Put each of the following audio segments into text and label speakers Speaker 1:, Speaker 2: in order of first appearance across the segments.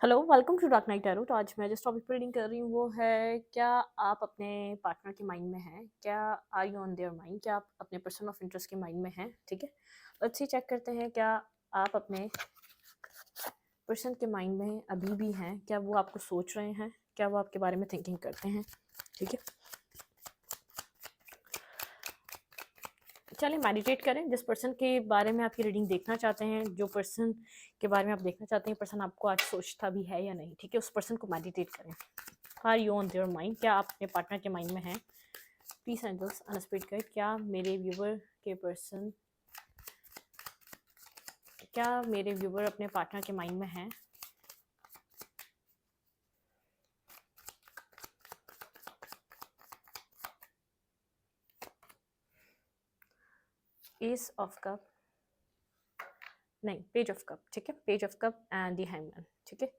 Speaker 1: Hello, welcome to dark night tarot. तो आज मैं जिस टॉपिक पर रीडिंग कर रही हूँ वो है, क्या आप अपने पार्टनर के माइंड में हैं? क्या are you on their mind? क्या आप अपने पर्सन ऑफ इंटरेस्ट के माइंड में हैं? ठीक है, लेट्स सी चेक करते हैं क्या आप अपने पर्सन के माइंड में अभी भी हैं। क्या वो आपको सोच रहे हैं? क्या वो आपके बारे में थिंकिंग करते हैं? ठीक है, चलिए मेडिटेट करें। जिस पर्सन के बारे में आप ये रीडिंग देखना चाहते हैं, जो पर्सन के बारे में आप देखना चाहते हैं, पर्सन आपको आज सोचता भी है या नहीं, ठीक है, उस पर्सन को मेडिटेट करें। Are you on their mind? क्या आप अपने पार्टनर के माइंड में हैं? प्लीज एंजल्स अनस्पिरिट गाइड, क्या मेरे व्यूवर अपने पार्टनर के माइंड में हैं? एस ऑफ कप, नहीं, पेज ऑफ कप, ठीक है, page of cup and the hangman, ठीक है।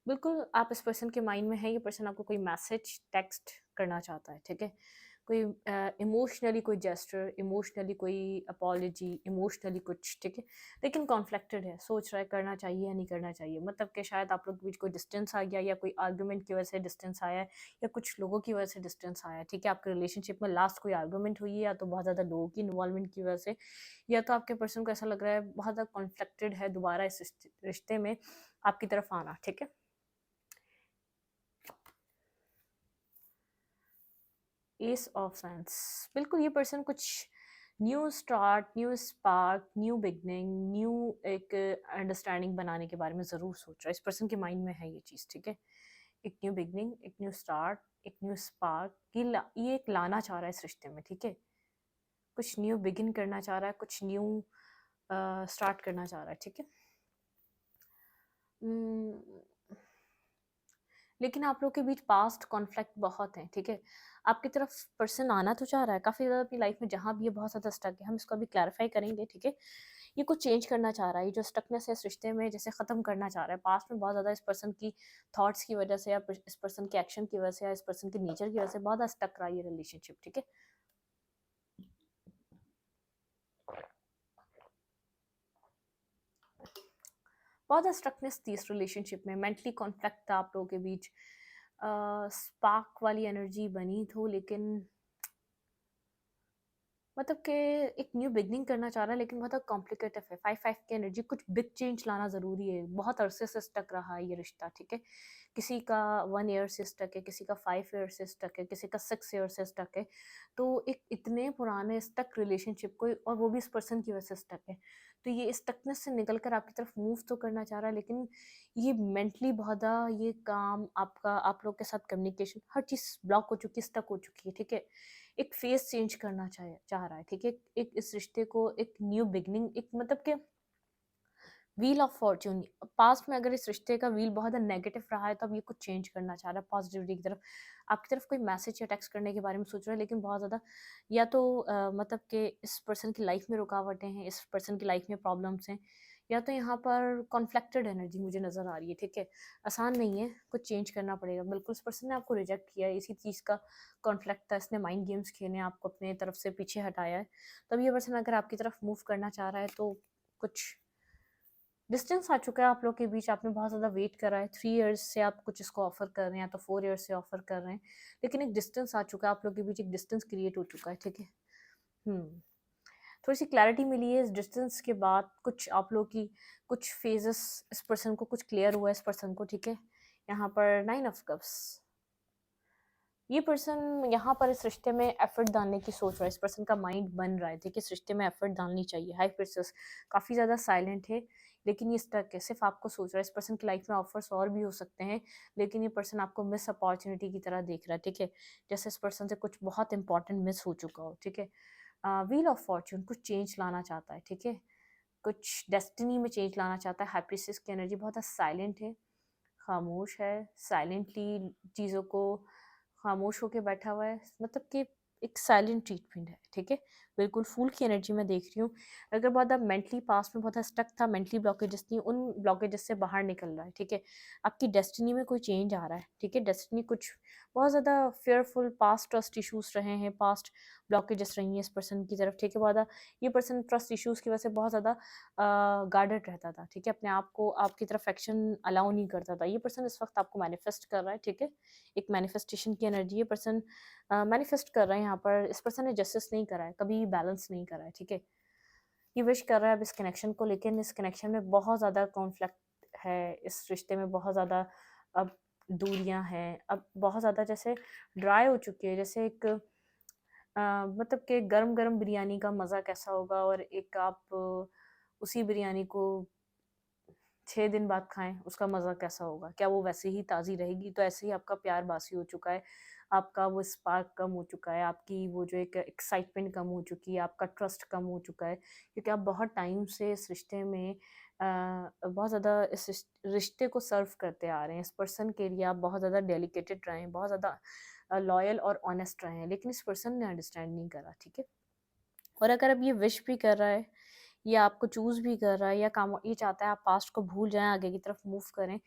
Speaker 1: बिल्कुल आप इस पर्सन के माइंड में है। ये पर्सन आपको कोई मैसेज टेक्स्ट करना चाहता है, ठीक है। कोई इमोशनली कोई जेस्चर, इमोशनली कोई अपॉलॉजी, इमोशनली कुछ, ठीक है, लेकिन कॉन्फ्लिक्टेड है, सोच रहा है करना चाहिए या नहीं करना चाहिए। मतलब कि शायद आप लोग के बीच कोई डिस्टेंस आ गया, या कोई आर्गुमेंट की वजह से डिस्टेंस आया है, या कुछ लोगों की वजह से डिस्टेंस आया है, ठीक है। आपके रिलेशनशिप में लास्ट कोई आर्गुमेंट हुई है, या तो बहुत ज़्यादा लोगों की इन्वॉल्वमेंट की वजह से, या तो आपके पर्सन को ऐसा लग रहा है बहुत ज़्यादा कॉन्फ्लिक्टेड है दोबारा इस रिश्ते में आपकी तरफ आना, ठीक है। एस ऑफ फैंस, बिल्कुल ये पर्सन कुछ new start, new spark, new beginning, new एक अंडरस्टैंडिंग बनाने के बारे में ज़रूर सोच रहा है। इस पर्सन के माइंड में है ये चीज़, ठीक है। एक न्यू बिगनिंग, एक न्यू स्टार्ट, एक न्यू स्पार्क, ये एक लाना चाह रहा है इस रिश्ते में, ठीक है। कुछ न्यू बिगिन करना चाह रहा है, कुछ न्यू स्टार्ट करना चाह रहा है, ठीक है। लेकिन आप लोग के बीच पास्ट कॉन्फ्लिक्ट बहुत है, ठीक है। आपकी तरफ पर्सन आना तो चाह रहा है काफ़ी ज़्यादा अपनी लाइफ में, जहाँ भी ये बहुत ज़्यादा स्टक है, हम इसको अभी क्लैरिफाई करेंगे, ठीक है। ये कुछ चेंज करना चाह रहा है, ये जो स्टकनेस है इस रिश्ते में, जैसे ख़त्म करना चाह रहा है। पास्ट में बहुत ज़्यादा इस पर्सन की थॉट्स की वजह से, या इस पर्सन के एक्शन की वजह से, या इस पर्सन के नेचर की वजह से बहुत ज़्यादा स्टक रहा है ये रिलेशनशिप, ठीक है। बहुत ज़्यादा स्ट्रकनेस थी इस रिलेशनशिप में, मेंटली कॉन्फ्लिक्ट था आप लोगों के बीच। स्पार्क वाली एनर्जी बनी तो, लेकिन मतलब कि एक न्यू बिगनिंग करना चाह रहा है, लेकिन बहुत कॉम्प्लिकेटेड है। 5-5 की एनर्जी, कुछ बिग चेंज लाना ज़रूरी है। बहुत अरसे से स्टक रहा है ये रिश्ता, ठीक है। किसी का 1 ईयर से स्टक है, किसी का 5 ईयर से स्टक है, किसी का 6 ईयर से स्टक है। तो एक इतने पुराने स्टक रिलेशनशिप को, और वो भी इस पर्सन की वजह से स्टक है, तो ये स्टकनेस से निकल कर आपकी तरफ मूव तो करना चाह रहा है, लेकिन ये मेंटली बहुत ज़्यादा, ये काम आपका, आप लोग के साथ कम्युनिकेशन, हर चीज़ ब्लॉक हो चुकी है, स्टक हो चुकी है, ठीक है। एक फेस चेंज करना चाह रहा है, ठीक है। एक इस रिश्ते को एक न्यू बिगनिंग, एक मतलब कि व्हील ऑफ फॉर्च्यून। पास्ट में अगर इस रिश्ते का व्हील बहुत नेगेटिव रहा है, तो अब ये कुछ चेंज करना चाह रहा है पॉजिटिविटी की तरफ। आपकी तरफ कोई मैसेज या टेक्स्ट करने के बारे में सोच रहा है, लेकिन बहुत ज़्यादा, या तो मतलब कि इस पर्सन की लाइफ में रुकावटें हैं, इस पर्सन की लाइफ में प्रॉब्लम्स हैं, या तो यहाँ पर कॉन्फ्लिक्टेड एनर्जी मुझे नज़र आ रही है, ठीक है। आसान नहीं है, कुछ चेंज करना पड़ेगा। बिल्कुल इस पर्सन ने आपको रिजेक्ट किया है, इसी चीज़ का कॉन्फ्लिक्ट था, इसने माइंड गेम्स खेले, आपको अपने तरफ से पीछे हटाया है। तब ये पर्सन अगर आपकी तरफ मूव करना चाह रहा है, तो कुछ डिस्टेंस आ चुका है आप लोग के बीच। आपने बहुत ज़्यादा वेट करा है, 3 इयर्स से आप कुछ इसको ऑफ़र कर रहे हैं, या तो 4 इयर्स से ऑफ़र कर रहे हैं, लेकिन एक डिस्टेंस आ चुका है, आप लोग के बीच एक डिस्टेंस क्रिएट हो चुका है, ठीक है। थोड़ी-सी क्लैरिटी मिली है इस डिस्टेंस के बाद। कुछ आप लोग की कुछ फ़ेज़ेस, इस पर्सन को कुछ क्लियर हुआ है इस पर्सन को, ठीक है। यहाँ पर 9 ऑफ कप्स, ये पर्सन यहाँ पर इस रिश्ते में एफर्ट डालने की सोच रहा है। इस पर्सन का माइंड बन रहा है, देखिए इस रिश्ते में एफर्ट डालनी चाहिए। हाई प्रिंसेस काफ़ी ज़्यादा साइलेंट है, लेकिन ये स्टक है, सिर्फ आपको सोच रहा है। इस पर्सन की लाइफ में ऑफर्स और भी हो सकते हैं, लेकिन ये पर्सन आपको मिस अपॉर्चुनिटी की तरह देख रहा है, ठीक है। जैसे इस पर्सन से कुछ बहुत इंपॉर्टेंट मिस हो चुका हो, ठीक है। व्हील ऑफ फॉर्चून कुछ चेंज लाना चाहता है, ठीक है। कुछ डेस्टिनी में चेंज लाना चाहता है। हाई प्रिंसेस की एनर्जी बहुत साइलेंट है, खामोश है, साइलेंटली चीज़ों को खामोश होके बैठा हुआ है। मतलब कि एक साइलेंट ट्रीटमेंट है, ठीक है। बिल्कुल फूल की एनर्जी मैं देख रही हूँ। अगर बहुत ज़्यादा मेंटली पास्ट में बहुत ज़्यादा स्टक था, मेंटली ब्लॉकेजेस थी, उन ब्लॉकेजेस से बाहर निकल रहा है, ठीक है। आपकी डेस्टिनी में कोई चेंज आ रहा है, ठीक है। डेस्टिनी कुछ बहुत ज़्यादा फेयरफुल पास्ट ट्रस्ट इश्यूज रहे हैं, पास्ट ब्लॉकेजेस रही हैं इस पर्सन की तरफ, ठीक है। बहुत ज़्यादा ये पर्सन ट्रस्ट इश्यूज की वजह से बहुत ज़्यादा गार्डेड रहता था, ठीक है। अपने आप को आपकी तरफ एक्शन अलाउ नहीं करता था। ये पर्सन इस वक्त आपको मैनिफेस्ट कर रहा है, ठीक है। एक मैनिफेस्टेशन की एनर्जी ये पर्सन मैनिफेस्ट कर रहा है। यहाँ पर इस पर्सन ने जस्टिस नहीं करा है, कभी बैलेंस नहीं करा है, ठीक है। ये विश कर रहा है अब इस कनेक्शन को, लेकिन इस कनेक्शन में बहुत ज़्यादा कॉन्फ्लिक्ट है, इस रिश्ते में बहुत ज़्यादा अब दूरियां हैं, अब बहुत ज़्यादा जैसे ड्राई हो चुकी है। जैसे एक मतलब कि गरम गरम बिरयानी का मज़ा कैसा होगा, और एक आप उसी बिरयानी को 6 दिन बाद खाएं, उसका मज़ा कैसा होगा, क्या वो वैसे ही ताज़ी रहेगी? तो ऐसे ही आपका प्यार बासी हो चुका है, आपका वो स्पार्क कम हो चुका है, आपकी वो जो एक एक्साइटमेंट कम हो चुकी है, आपका ट्रस्ट कम हो चुका है, क्योंकि आप बहुत टाइम से इस रिश्ते में बहुत ज़्यादा इस रिश्ते को सर्व करते आ रहे हैं। इस पर्सन के लिए आप बहुत ज़्यादा डेलिकेटेड रहे हैं, बहुत ज़्यादा लॉयल और ऑनेस्ट रहे हैं, लेकिन इस पर्सन ने अंडरस्टैंड नहीं करा, ठीक है। और अगर अब ये विश भी कर रहा है, या आपको चूज़ भी कर रहा है, या काम ये चाहता है आप पास्ट को भूल जाएँ, आगे की तरफ मूव करें,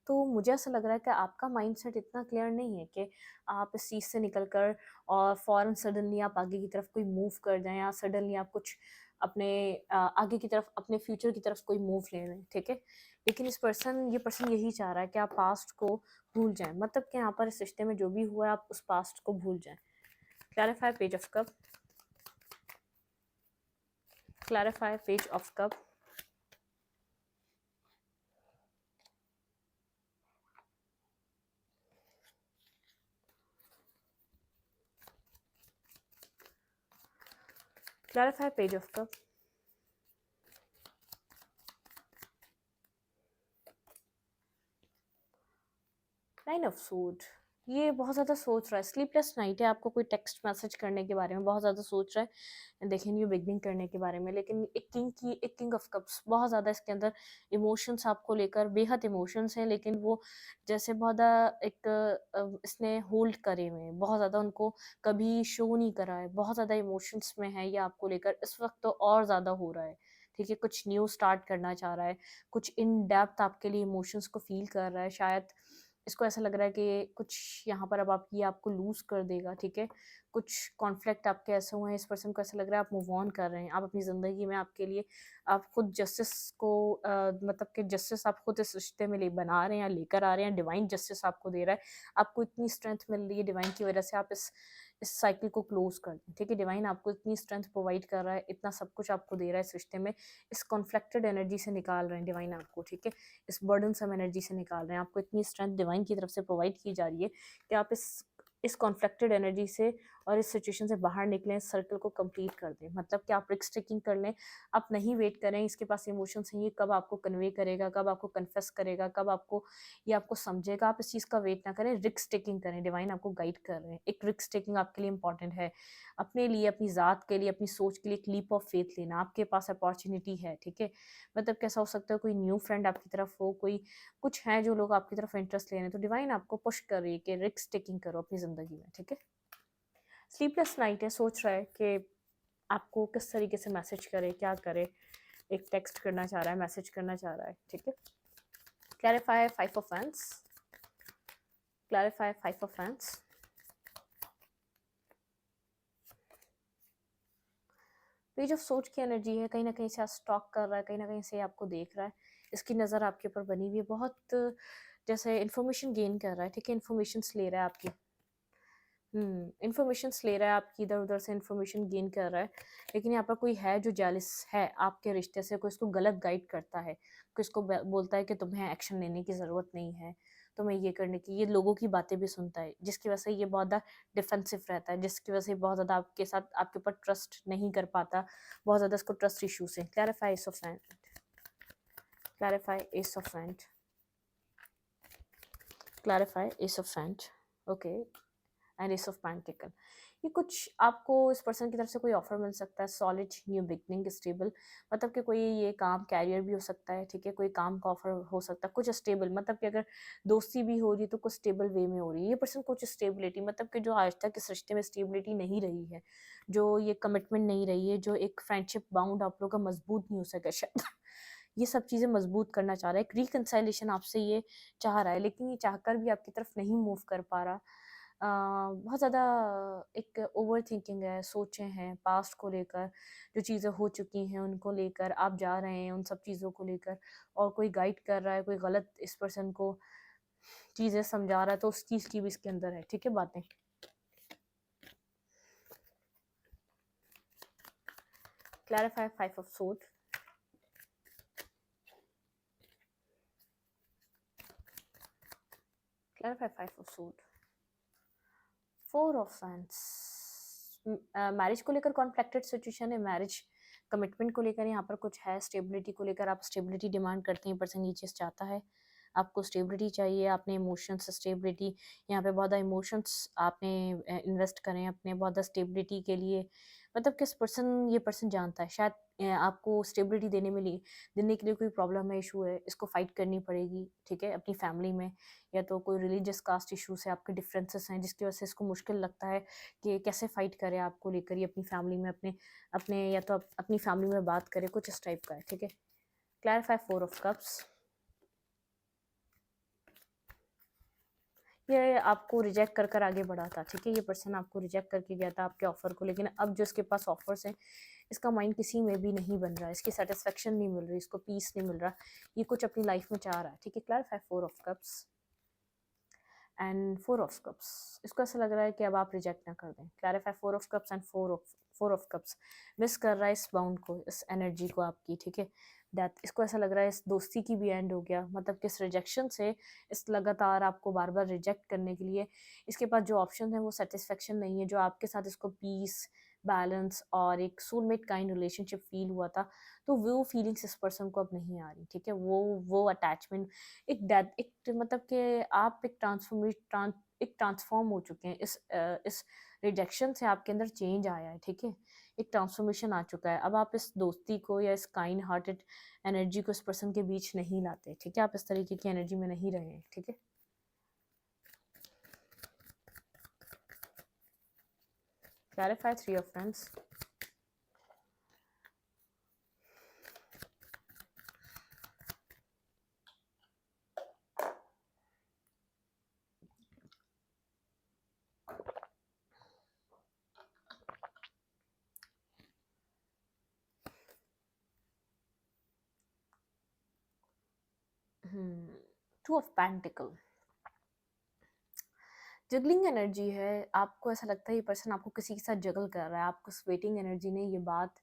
Speaker 1: तो मुझे ऐसा लग रहा है कि आपका माइंडसेट इतना क्लियर नहीं है कि आप इस चीज़ से निकल कर और फ़ौरन सडनली आप आगे की तरफ कोई मूव कर जाएँ, या सडनली आप कुछ अपने आगे की तरफ, अपने फ्यूचर की तरफ कोई मूव ले लें, ठीक है। लेकिन ये पर्सन यही चाह रहा है कि आप पास्ट को भूल जाएँ, मतलब कि यहाँ पर इस रिश्ते में जो भी हुआ है आप उस पास्ट को भूल जाएँ। Clarify page of cup, clarify page of cup, clarify page of cup, nine of suit. ये बहुत ज़्यादा सोच रहा है, स्लीपलेस नाइट है, आपको कोई टेक्स्ट मैसेज करने के बारे में बहुत ज़्यादा सोच रहा है, देखें न्यू बिगनिंग करने के बारे में। लेकिन एक किंग ऑफ कप्स, बहुत ज़्यादा इसके अंदर इमोशंस आपको लेकर, बेहद इमोशंस हैं, लेकिन वो जैसे बहुत ज़्यादा एक इसने होल्ड करे हुए हैं, बहुत ज़्यादा उनको कभी शो नहीं करा है, बहुत ज़्यादा इमोशंस में है ये आपको लेकर। इस वक्त तो और ज़्यादा हो रहा है, ठीक है। कुछ न्यू स्टार्ट करना चाह रहा है, कुछ इन डेप्थ आपके लिए इमोशंस को फील कर रहा है। शायद इसको ऐसा लग रहा है कि कुछ यहाँ पर अब आप ये आपको लूज़ कर देगा, ठीक है। कुछ कॉन्फ्लिक्ट आपके ऐसे हुए हैं, इस पर्सन को ऐसा लग रहा है आप मूव ऑन कर रहे हैं, आप अपनी ज़िंदगी में आपके लिए आप खुद जस्टिस को मतलब कि जस्टिस आप खुद इस रिश्ते में ले बना रहे हैं, या लेकर आ रहे हैं। डिवाइन जस्टिस आपको दे रहा है, आपको इतनी स्ट्रेंथ मिल रही है डिवाइन की वजह से, आप इस साइकिल को क्लोज कर दें, ठीक है। डिवाइन आपको इतनी स्ट्रेंथ प्रोवाइड कर रहा है, इतना सब कुछ आपको दे रहा है इस रिश्ते में, इस कॉन्फ्लिक्टेड एनर्जी से निकाल रहे हैं डिवाइन आपको, ठीक है। इस बर्डन सम एनर्जी से निकाल रहे हैं, आपको इतनी स्ट्रेंथ डिवाइन की तरफ से प्रोवाइड की जा रही है कि आप इस कॉन्फ्लिक्टेड एनर्जी से और इस सिचुएशन से बाहर निकलें, इस सर्कल को कंप्लीट कर दें। मतलब कि आप रिस्क टेकिंग कर लें, आप नहीं वेट करें इसके पास इमोशंस हैं, ये कब आपको कन्वे करेगा, कब आपको कन्फेस करेगा, कब आपको ये आपको समझेगा, आप इस चीज़ का वेट ना करें, रिस्क टेकिंग करें। डिवाइन आपको गाइड कर रहे हैं, एक रिस्क टेकिंग आपके लिए इंपॉर्टेंट है, अपने लिए, अपनी ज़ात के लिए, अपनी सोच के लिए एक लीप ऑफ फेथ लेना। आपके पास अपॉर्चुनिटी है, ठीक है। मतलब कैसा हो सकता है, कोई न्यू फ्रेंड आपकी तरफ हो, कोई कुछ है जो लोग आपकी तरफ इंटरेस्ट ले रहे हैं, तो डिवाइन आपको पुश कर रही है कि रिस्क टेकिंग करो अपनी ज़िंदगी में, ठीक है। स्लीपलेस नाइट है, सोच रहा है कि आपको किस तरीके से मैसेज करे, क्या करे, एक टेक्स्ट करना चाह रहा है, मैसेज करना चाह रहा है, ठीक है। Clarify five of fans, clarify five of fans, page of सोच की एनर्जी है, कहीं ना कहीं से स्टॉक कर रहा है, कहीं ना कहीं से आपको देख रहा है, इसकी नज़र आपके ऊपर बनी हुई है, बहुत जैसे इन्फॉर्मेशन गेन कर रहा है, ठीक है। इन्फॉर्मेशन ले रहा है आपकी, इन्फॉर्मेशन ले रहा है आपकी, इधर उधर से इन्फॉर्मेशन गेन कर रहा है। लेकिन यहाँ पर कोई है जो जेलस है आपके रिश्ते से, कोई इसको गलत गाइड करता है, कोई इसको बोलता है कि तुम्हें एक्शन लेने की ज़रूरत नहीं है, तुम्हें ये करने की, ये लोगों की बातें भी सुनता है, जिसकी वजह से ये बहुत ज़्यादा डिफेंसिव रहता है, जिसकी वजह से बहुत ज़्यादा आपके साथ, आपके ऊपर ट्रस्ट नहीं कर पाता, बहुत ज़्यादा इसको ट्रस्ट इशूज है। Clarify S of hand, clarify S of hand, clarify S of hand, okay, and S of pentacle. ये कुछ आपको इस पर्सन की तरफ से कोई ऑफर मिल सकता है, सॉलिड न्यू बिगनिंग स्टेबल, मतलब कि कोई ये काम कैरियर भी हो सकता है, ठीक है, कोई काम का ऑफर हो सकता है, कुछ स्टेबल, मतलब कि अगर दोस्ती भी हो रही है तो कुछ स्टेबल वे में हो रही है। ये पर्सन कुछ स्टेबिलिटी, मतलब कि जो आज तक इस रिश्ते में स्टेबिलिटी नहीं रही है, जो ये कमिटमेंट नहीं रही है, जो एक फ्रेंडशिप बाउंड आप लोग का मजबूत नहीं हो सका शायद ये सब चीज़ें मजबूत करना चाह रहा है, एक रिकंसाइलेशन आपसे ये चाह रहा है, लेकिन ये चाहकर भी आपकी तरफ नहीं मूव कर पा रहा। बहुत ज़्यादा एक ओवर थिंकिंग है, सोचें हैं पास्ट को लेकर, जो चीज़ें हो चुकी हैं उनको लेकर आप जा रहे हैं उन सब चीज़ों को लेकर, और कोई गाइड कर रहा है, कोई गलत इस पर्सन को चीज़ें समझा रहा है, तो उस चीज़ की भी इसके अंदर है, ठीक है बातें। Clarify 5 of sword, clarify 5 of sword, 4 of fans. Marriage को लेकर कॉन्फ्लिक्टेड सिचुएशन है, मैरिज कमिटमेंट को लेकर यहाँ पर कुछ है, स्टेबिलिटी को लेकर आप स्टेबिलिटी डिमांड करते हैं, पर्सन ये चीज़ चाहता है, आपको स्टेबिलिटी चाहिए, आपने इमोशंस स्टेबिलिटी, यहाँ पे बहुत ज़्यादा इमोशंस आपने इन्वेस्ट करें अपने बहुत ज़्यादा स्टेबिलिटी के लिए, मतलब किस पर्सन, ये पर्सन जानता है शायद आपको स्टेबिलिटी देने के लिए कोई प्रॉब्लम है, इशू है, इसको फाइट करनी पड़ेगी, ठीक है, अपनी फैमिली में, या तो कोई रिलीजियस कास्ट इशूज़ है, आपके डिफरेंसेस हैं जिसकी वजह से इसको मुश्किल लगता है कि कैसे फाइट करे आपको लेकर, ये अपनी फैमिली में अपने अपने या तो अपनी फैमिली में बात करे, कुछ इस टाइप का है, ठीक है। क्लैरिफाई 4 ऑफ कप्स, ये आपको रिजेक्ट कर आगे बढ़ा था, ठीक है, ये पर्सन आपको रिजेक्ट करके गया था आपके ऑफर को, लेकिन अब जो इसके पास ऑफर्स हैं इसका माइंड किसी में भी नहीं बन रहा है, इसकी सेटिस्फेक्शन नहीं मिल रही, इसको पीस नहीं मिल रहा, ये कुछ अपनी लाइफ में चाह रहा है, ठीक है। Clarify 4 of cups and 4 of cups, इसको ऐसा लग रहा है कि अब आप रिजेक्ट ना कर दें। Clarify 4 of cups and 4 of cups, miss कर रहा है इस बाउंड को, इस एनर्जी को आपकी, ठीक है। डेथ, इसको ऐसा लग रहा है इस दोस्ती की भी एंड हो गया, मतलब कि इस रिजेक्शन से, इस लगातार आपको बार बार रिजेक्ट करने के लिए इसके पास जो ऑप्शन है वो सेटिस्फेक्शन नहीं है, जो आपके साथ इसको पीस, बैलेंस और एक सोलमेट काइंड रिलेशनशिप फील हुआ था, तो वो फीलिंग्स इस पर्सन को अब नहीं आ रही, ठीक है, वो अटैचमेंट, एक डेथ, एक मतलब कि आप एक ट्रांसफॉर्म हो चुके हैं, इस रिजेक्शन से आपके अंदर चेंज आया है, ठीक है, एक ट्रांसफॉर्मेशन आ चुका है, अब आप इस दोस्ती को या इस काइंड हार्टेड एनर्जी को इस पर्सन के बीच नहीं लाते, ठीक है, आप इस तरीके की एनर्जी में नहीं रहे हैं, ठीक है। Clarify 3 of friends, two of pentacle, juggling energy है, आपको ऐसा लगता है ये पर्सन आपको किसी के साथ जगल कर रहा है, आपको इस वेटिंग एनर्जी ने ये बात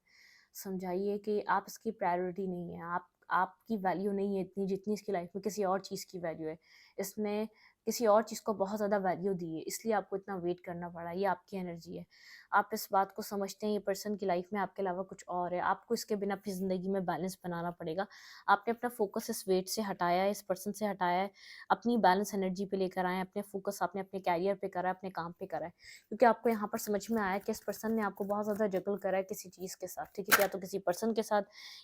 Speaker 1: समझाइए कि आप इसकी प्रायोरिटी नहीं है, आपकी वैल्यू नहीं है इतनी जितनी इसकी लाइफ में किसी और चीज़ की वैल्यू है, इसने किसी और चीज़ को बहुत ज़्यादा वैल्यू दी है, इसलिए आपको इतना वेट करना पड़ा, ये आपकी एनर्जी है, आप इस बात को समझते हैं ये पर्सन की लाइफ में आपके अलावा कुछ और है, आपको इसके बिना अपनी ज़िंदगी में बैलेंस बनाना पड़ेगा, आपने अपना फोकस इस वेट से हटाया है, इस पर्सन से हटाया है, अपनी बैलेंस एनर्जी पे लेकर आए, अपने फोकस आपने अपने कैरियर पे करा है, अपने काम पे करा है, क्योंकि आपको यहाँ पर समझ में आया कि इस पर्सन ने आपको बहुत ज़्यादा जगल करा है किसी चीज़ के साथ, ठीक है, या तो किसी पर्सन के साथ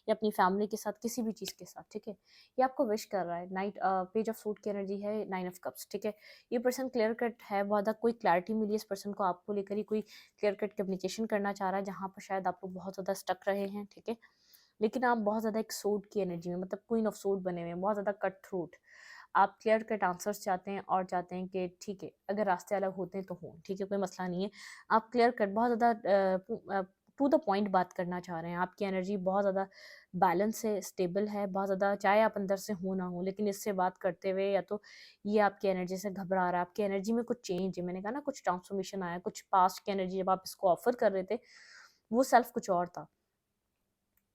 Speaker 1: या अपनी फैमिली के साथ, किसी भी चीज़ के साथ, ठीक है, ये आपको विश कर रहा है। नाइट पेज ऑफ सूट की एनर्जी है, 9 ऑफ कप्स, ठीक है, ये पर्सन क्लियर कट है, बहुत ज़्यादा कोई क्लैरिटी मिली है इस पर्सन को आपको लेकर ही, कोई क्लियर कट कम्युनिकेशन करना चाह रहा है जहाँ पर शायद आप लोग बहुत ज़्यादा स्टक रहे हैं, ठीक है, लेकिन आप बहुत ज़्यादा एक सोड की एनर्जी में, मतलब क्वीन ऑफ सोड बने हुए हैं, बहुत ज़्यादा कट थ्रोट, आप क्लियर कट आंसर्स चाहते हैं और चाहते हैं कि ठीक है अगर रास्ते अलग होते हैं तो हों, ठीक है, कोई मसला नहीं है, आप क्लियर कट बहुत ज़्यादा टू द पॉइंट बात करना चाह रहे हैं, आपकी एनर्जी बहुत ज़्यादा बैलेंस है, स्टेबल है, बहुत ज़्यादा, चाहे आप अंदर से हो ना हो, लेकिन इससे बात करते हुए या तो ये आपकी एनर्जी से घबरा रहा है, आपकी एनर्जी में कुछ चेंज है, मैंने कहा ना कुछ ट्रांसफॉर्मेशन आया, कुछ पास्ट की एनर्जी जब आप इसको ऑफर कर रहे थे वो सेल्फ कुछ और था,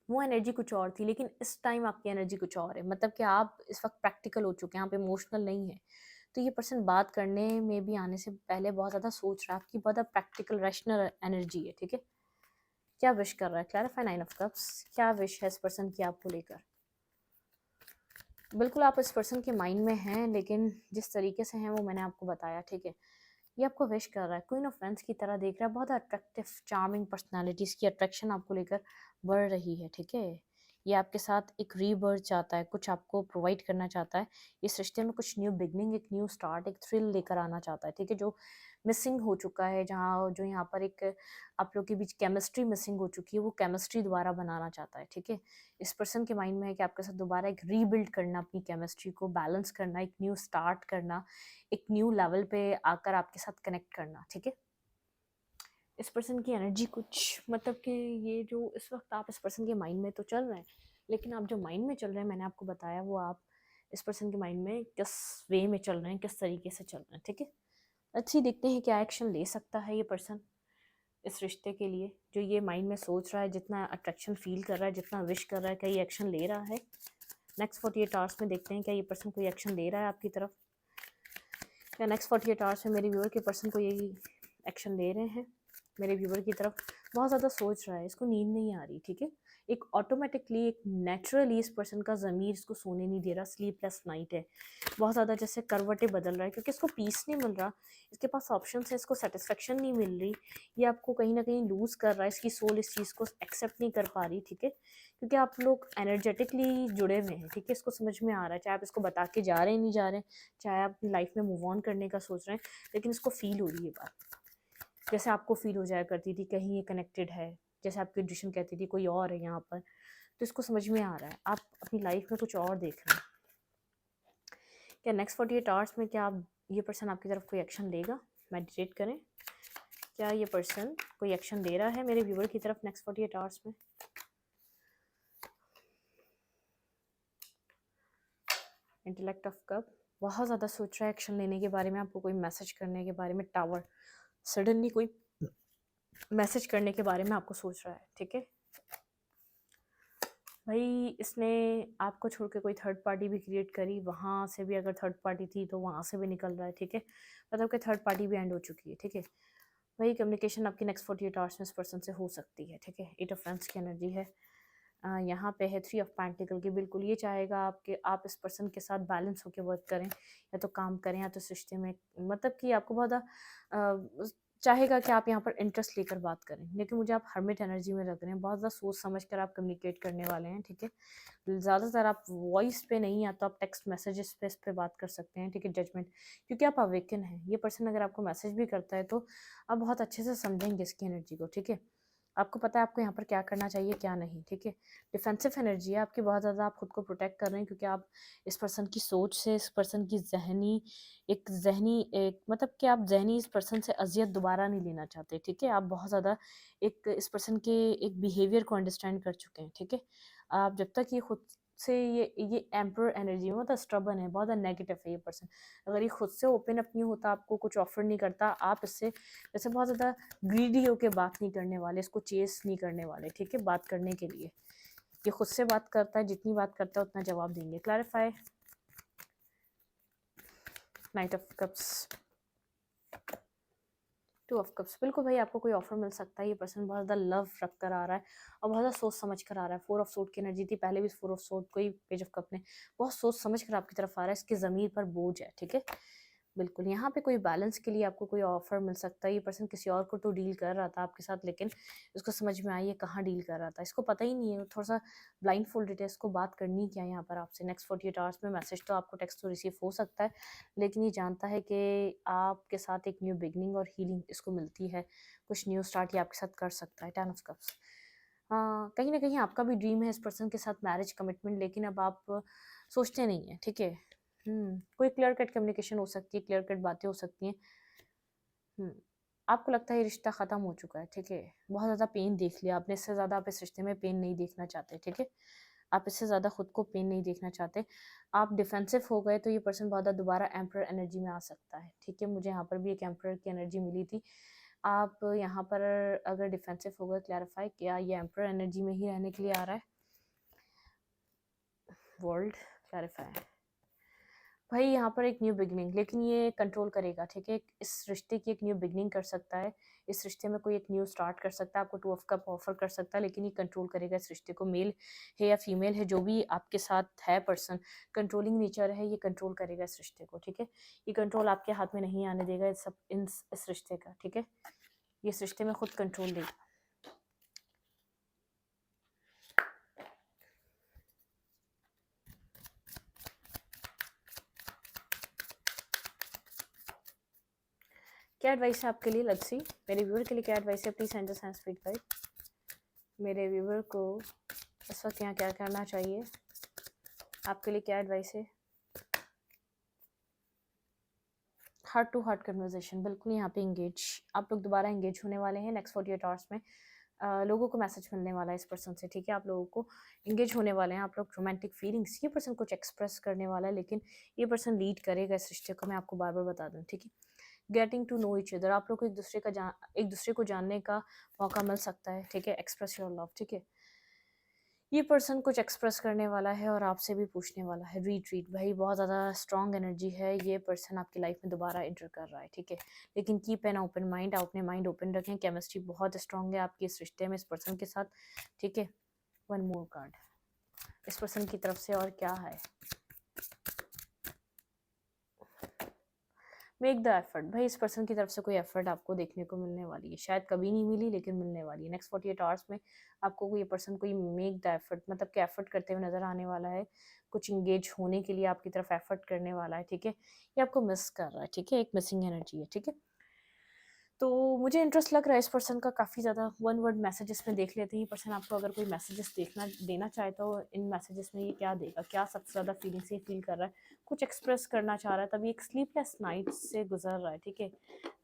Speaker 1: वो एनर्जी कुछ और थी, लेकिन इस टाइम आपकी एनर्जी कुछ और है, मतलब कि आप इस वक्त प्रैक्टिकल हो चुके हैं, आप इमोशनल नहीं है, तो ये पर्सन बात करने में भी आने से पहले बहुत ज़्यादा सोच रहा है, आपकी बहुत ज़्यादा प्रैक्टिकल रैशनल एनर्जी है, ठीक है। क्या विश कर रहा है? क्लैरिफाई 9 ऑफ कप्स, क्या विश है इस पर्सन की आपको लेकर? बिल्कुल आप इस पर्सन के माइंड में हैं, लेकिन जिस तरीके से हैं वो मैंने आपको बताया, ठीक है, ये आपको विश कर रहा है, क्वीन ऑफ वेंस की तरह देख रहा है, बहुत अट्रैक्टिव चार्मिंग पर्सनालिटीज़ की अट्रैक्शन आपको लेकर बढ़ रही है, ठीक है। ये आपके साथ एक रीबर्थ चाहता है, कुछ आपको प्रोवाइड करना चाहता है, इस रिश्ते में कुछ न्यू बिगनिंग, एक न्यू स्टार्ट, एक थ्रिल लेकर आना चाहता है, ठीक है। जो मिसिंग हो चुका है, जहाँ जो यहाँ पर एक आप लोग के बीच केमिस्ट्री मिसिंग हो चुकी है, वो केमिस्ट्री दोबारा बनाना चाहता है, ठीक है। इस पर्सन के माइंड में है कि आपके साथ दोबारा एक रीबिल्ड करना, अपनी केमिस्ट्री को बैलेंस करना, एक न्यू स्टार्ट करना, एक न्यू लेवल पे आकर आपके साथ कनेक्ट करना, ठीक है। इस पर्सन की एनर्जी कुछ मतलब कि ये जो इस वक्त आप इस पर्सन के माइंड में तो चल रहे हैं, लेकिन आप जो माइंड में चल रहे हैं, मैंने आपको बताया वो आप इस पर्सन के माइंड में किस वे में चल रहे हैं, किस तरीके से चल रहे हैं, ठीक है। अच्छी देखते हैं क्या एक्शन ले सकता है ये पर्सन इस रिश्ते के लिए, जो ये माइंड में सोच रहा है, जितना अट्रैक्शन फील कर रहा है, जितना विश कर रहा है, क्या ये एक्शन ले रहा है। नेक्स्ट 48 आवर्स में देखते हैं क्या ये पर्सन कोई एक्शन ले रहा है आपकी तरफ, या नेक्स्ट 48 आवर्स में मेरे व्यूअर के पर्सन को यही एक्शन ले रहे हैं मेरे व्यूअर की तरफ। बहुत ज़्यादा सोच रहा है, इसको नींद नहीं आ रही, ठीक है। एक ऑटोमेटिकली, एक नेचुरली इस पर्सन का ज़मीर इसको सोने नहीं दे रहा, स्लीपलेस नाइट है, बहुत ज़्यादा जैसे करवटें बदल रहा है, क्योंकि इसको पीस नहीं मिल रहा, इसके पास ऑप्शन है, इसको सेटिस्फेक्शन नहीं मिल रही, ये आपको कहीं ना कहीं लूज़ कर रहा है, इसकी सोल इस चीज़ को एक्सेप्ट नहीं कर पा रही, ठीक है। क्योंकि आप लोग एनर्जेटिकली जुड़े हुए हैं, ठीक है, इसको समझ में आ रहा है, चाहे आप इसको बता के जा रहे हैं नहीं जा रहे हैं, चाहे आप अपनी लाइफ में मूव ऑन करने का सोच रहे हैं, लेकिन इसको फील हो रही है बात, जैसे आपको फील हो जाया करती थी कहीं ये कनेक्टेड है, जैसे आपकी इंट्यूशन कहती थी कोई और है यहाँ पर, तो इसको समझ में आ रहा है आप अपनी लाइफ में कुछ और देख रहे हैं। क्या नेक्स्ट 48 आवर्स में क्या आप ये पर्सन आपकी तरफ कोई एक्शन लेगा, मेडिटेट करें, क्या ये पर्सन कोई एक्शन ले रहा है मेरे व्यूअर की तरफ नेक्स्ट 48 आवर्स में। इंटेलेक्ट ऑफ कप बहुत ज़्यादा सोच रहा है एक्शन लेने के बारे में, आपको कोई मैसेज करने के बारे में, टावर सडनली कोई मैसेज करने के बारे में आपको सोच रहा है, ठीक है। भाई इसने आपको छोड़ के कोई थर्ड पार्टी भी क्रिएट करी, वहाँ से भी अगर थर्ड पार्टी थी तो वहाँ से भी निकल रहा है, ठीक है, मतलब कि थर्ड पार्टी भी एंड हो चुकी है, ठीक है। वही कम्युनिकेशन आपकी नेक्स्ट 48 आवर्स में इस पर्सन से हो सकती है, ठीक है। 8 ऑफ फ्रेंड्स की एनर्जी है, यहाँ पे है 3 ऑफ पेंटिकल की, बिल्कुल ये चाहेगा आपके आप इस पर्सन के साथ बैलेंस होकर वर्क करें, या तो काम करें या तो इस रिश्ते में, मतलब कि आपको बहुत चाहेगा कि आप यहाँ पर इंटरेस्ट लेकर बात करें, लेकिन मुझे आप हर्मिट एनर्जी में रख रहे हैं, बहुत ज़्यादा सोच समझ कर आप कम्युनिकेट करने वाले हैं, ठीक है। ज़्यादातर आप वॉइस पे नहीं, या तो आप टेक्स्ट मैसेजेस पे इस पे बात कर सकते हैं, ठीक है, जजमेंट, क्योंकि आप अवेकन हैं। ये पर्सन अगर आपको मैसेज भी करता है तो आप बहुत अच्छे से समझेंगे इसकी एनर्जी को, ठीक है। आपको पता है आपको यहाँ पर क्या करना चाहिए क्या नहीं, ठीक है। डिफेंसिव एनर्जी है आपकी, बहुत ज़्यादा आप खुद को प्रोटेक्ट कर रहे हैं, क्योंकि आप इस पर्सन की सोच से, इस पर्सन की जहनी एक मतलब कि आप जहनी इस पर्सन से अजियत दोबारा नहीं लेना चाहते, ठीक है। आप बहुत ज़्यादा एक इस पर्सन के एक बिहेवियर को अंडरस्टैंड कर चुके हैं, ठीक है। आप जब तक ये खुद से ये एम्पर एनर्जी में बहुत स्ट्रबन है, बहुत नेगेटिव है ये पर्सन, अगर ये खुद से ओपन अप नहीं होता, आपको कुछ ऑफर नहीं करता, आप इससे जैसे बहुत ज़्यादा ग्रीडी होके बात नहीं करने वाले, इसको चेस नहीं करने वाले, ठीक है। बात करने के लिए ये खुद से बात करता है, जितनी बात करता है उतना जवाब देंगे। Clarify, night of cups, 2 of cups, बिल्कुल भाई आपको कोई ऑफर मिल सकता है, ये पर्सन बहुत ज़्यादा लव रख कर आ रहा है और बहुत ज़्यादा सोच समझ कर आ रहा है। 4 ऑफ सोर्ड की एनर्जी थी पहले भी, 4 ऑफ सोर्ड कोई पेज ऑफ कप ने बहुत सोच समझ कर आपकी तरफ आ रहा है, इसकी ज़मीर पर बोझ है, ठीक है। बिल्कुल यहाँ पे कोई बैलेंस के लिए आपको कोई ऑफर मिल सकता है, ये पर्सन किसी और को तो डील कर रहा था आपके साथ, लेकिन इसको समझ में आई है कहाँ डील कर रहा था, इसको पता ही नहीं है, थोड़ा सा ब्लाइंड फोल्डेड है, इसको बात करनी क्या है यहाँ पर आपसे। नेक्स्ट 48 आवर्स में मैसेज तो आपको टेक्स्ट तो रिसीव हो सकता है, लेकिन ये जानता है कि आपके साथ एक न्यू बिगनिंग और हीलिंग इसको मिलती है, कुछ न्यू स्टार्ट ये आपके साथ कर सकता है। 10 ऑफ कप्स, हाँ कहीं ना कहीं आपका भी ड्रीम है इस पर्सन के साथ मैरिज कमिटमेंट, लेकिन अब आप सोचते नहीं हैं, ठीक है। कोई क्लियर कट कम्युनिकेशन हो सकती है, क्लियर कट बातें हो सकती हैं। आपको लगता है ये रिश्ता ख़त्म हो चुका है, ठीक है, बहुत ज़्यादा पेन देख लिया आपने, इससे ज़्यादा आप इस रिश्ते में पेन नहीं देखना चाहते, ठीक है। आप इससे ज़्यादा खुद को पेन नहीं देखना चाहते, आप डिफेंसिव हो गए तो ये पर्सन बहुत ज़्यादा दोबारा एम्पर एनर्जी में आ सकता है, ठीक है। मुझे यहाँ पर भी एक एम्पर की एनर्जी मिली थी, आप यहाँ पर अगर डिफेंसिव हो गए, क्लैरिफाई किया, ये एम्पर एनर्जी में ही रहने के लिए आ रहा है। वर्ल्ड, क्लैरिफाई, भाई यहाँ पर एक न्यू बिगिनिंग, लेकिन ये कंट्रोल करेगा, ठीक है? इस रिश्ते की एक न्यू बिगिनिंग कर सकता है, इस रिश्ते में कोई एक न्यू स्टार्ट कर सकता है, आपको 2 ऑफ कप ऑफर कर सकता है, लेकिन ये कंट्रोल करेगा इस रिश्ते को। मेल है या फीमेल है, जो भी आपके साथ है पर्सन, कंट्रोलिंग नेचर है, ये कंट्रोल करेगा इस रिश्ते को, ठीक है? ये कंट्रोल आपके हाथ में नहीं आने देगा इस रिश्ते का, ठीक है? ये इस रिश्ते में खुद कंट्रोल लेगा। क्या एडवाइस है आपके लिए लक्ष्मी? मेरे व्यूअर के लिए क्या एडवाइस है? Please send us feedback. मेरे व्यूअर को इस वक्त यहाँ क्या करना चाहिए? आपके लिए क्या एडवाइस है? हार्ट टू हार्ट कन्वर्सेशन, बिल्कुल यहाँ पे इंगेज, आप लोग दोबारा इंगेज होने वाले हैं नेक्स्ट 48 आवर्स में। लोगों को मैसेज मिलने वाला है इस पर्सन से, ठीक है? आप लोगों को इंगेज होने वाले हैं, आप लोग रोमांटिक फीलिंग्स, ये पर्सन कुछ एक्सप्रेस करने वाला है, लेकिन ये पर्सन लीड करेगा इस रिश्ते को, मैं आपको बार बार बता दूँ, ठीक है? Getting to know each other, आप लोग को एक दूसरे को जानने का मौका मिल सकता है, ठीक है? एक्सप्रेस योर लव, ठीक है? ये पर्सन कुछ एक्सप्रेस करने वाला है और आपसे भी पूछने वाला है। रीट्रीट भाई, बहुत ज़्यादा स्ट्रॉन्ग एनर्जी है, ये पर्सन आपकी लाइफ में दोबारा एंटर कर रहा है, ठीक है? लेकिन कीप एन ओपन माइंड, आप अपने माइंड ओपन रखें, केमिस्ट्री बहुत स्ट्रॉन्ग है आपके इस रिश्ते में इस पर्सन के साथ, ठीक है? वन मोर कार्ड इस पर्सन की तरफ से और क्या है? मेक द एफर्ट, भाई इस पर्सन की तरफ से कोई एफर्ट आपको देखने को मिलने वाली है, शायद कभी नहीं मिली लेकिन मिलने वाली है नेक्स्ट 48 आवर्स में। आपको कोई पर्सन कोई मेक द एफर्ट, मतलब कि एफर्ट करते हुए नजर आने वाला है, कुछ इंगेज होने के लिए आपकी तरफ एफर्ट करने वाला है, ठीक है? ये आपको मिस कर रहा है, ठीक है? एक मिसिंग एनर्जी है, ठीक है? तो मुझे इंटरेस्ट लग रहा है इस पर्सन का काफ़ी ज़्यादा। वन वर्ड मैसेजेस में देख लेते हैं, ये पर्सन आपको अगर कोई मैसेजेस देखना देना चाहे तो इन मैसेजेस में ये क्या देगा, क्या सबसे ज़्यादा फीलिंग से फील कर रहा है, कुछ एक्सप्रेस करना चाह रहा है, तभी एक स्लीपलेस नाइट से गुजर रहा है, ठीक है?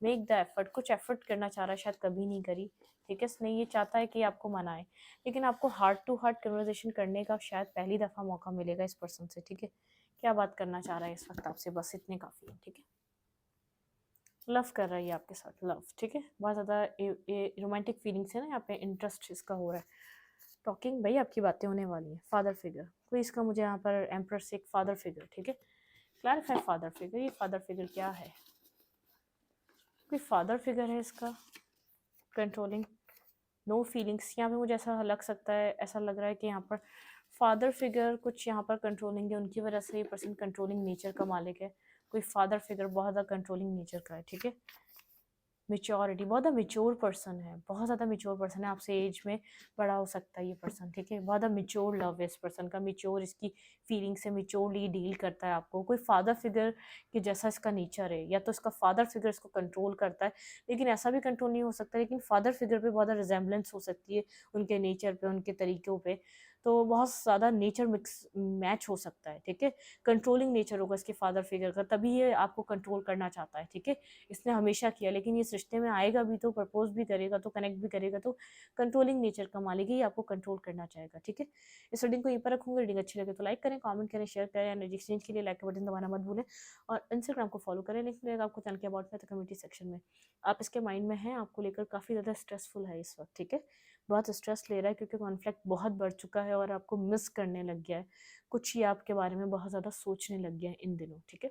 Speaker 1: मेक द एफर्ट, कुछ एफर्ट करना चाह रहा है, शायद कभी नहीं करी, ठीक है? इसने ये चाहता है कि आपको मनाए, लेकिन आपको हार्ट टू हार्ट कन्वर्जेशन करने का शायद पहली दफ़ा मौका मिलेगा इस पर्सन से, ठीक है? क्या बात करना चाह रहा है इस वक्त आपसे, बस इतने काफ़ी है, ठीक है? लव कर रहा है ये आपके साथ, लव, ठीक है? बहुत ज़्यादा रोमांटिक फीलिंग्स है ना यहाँ पे, इंटरेस्ट इसका हो रहा है। टॉकिंग भाई, आपकी बातें होने वाली हैं। फादर फिगर, कोई इसका मुझे यहाँ पर एम्प्रेस से एक फादर फिगर, ठीक है? क्लैरिफाई फादर फिगर, ये फादर फिगर क्या है? कोई फादर फिगर है इसका कंट्रोलिंग, नो फीलिंग्स, यहाँ पे मुझे ऐसा लग सकता है, ऐसा लग रहा है कि यहाँ पर फादर फिगर कुछ यहाँ पर कंट्रोलिंग है, उनकी वजह से ये पर्सन कंट्रोलिंग नेचर का मालिक है। कोई फादर फिगर बहुत ज़्यादा कंट्रोलिंग नेचर का है, ठीक है? मेच्योरिटी, बहुत ज़्यादा मेच्योर पर्सन है, बहुत ज़्यादा मेच्योर पर्सन है, आपसे एज में बड़ा हो सकता है ये पर्सन, ठीक है? बहुत ज़्यादा मेच्योर लव है इस पर्सन का, मेच्योर इसकी फीलिंग से मेच्योरली डील करता है आपको। कोई फादर फिगर के जैसा इसका नेचर है, या तो इसका फादर फिगर इसको कंट्रोल करता है, लेकिन ऐसा भी कंट्रोल नहीं हो सकता, लेकिन फादर फिगर पे बहुत ज़्यादा रिजेम्बलेंस हो सकती है, उनके नेचर पे, उनके तरीक़ों पे, तो बहुत ज़्यादा नेचर मिक्स मैच हो सकता है, ठीक है? कंट्रोलिंग नेचर होगा इसके फादर फिगर का, तभी ये आपको कंट्रोल करना चाहता है, ठीक है? इसने हमेशा किया, लेकिन इस रिश्ते में आएगा भी तो, प्रपोज भी करेगा तो, कनेक्ट भी करेगा तो, कंट्रोलिंग नेचर का मालिक ही आपको कंट्रोल करना चाहेगा, ठीक है? इस रीडिंग को यहीं पर रखूंगी। रीडिंग अच्छी लगे तो लाइक करें, कमेंट करें, शेयर करें, एनर्जी एक्सचेंज के लिए लाइक का बटन दबाना मत भूलें, और इंस्टाग्राम को फॉलो करें, लिंक मिलेगा आपको चैनल के अबाउट में तो कम्युनिटी सेक्शन में। आप इसके माइंड में हैं, आपको लेकर काफ़ी ज़्यादा स्ट्रेसफुल है इस वक्त, ठीक है? बहुत स्ट्रेस ले रहा है क्योंकि कॉन्फ्लिक्ट बहुत बढ़ चुका है और आपको मिस करने लग गया है, कुछ ही आपके बारे में बहुत ज़्यादा सोचने लग गया है इन दिनों, ठीक है?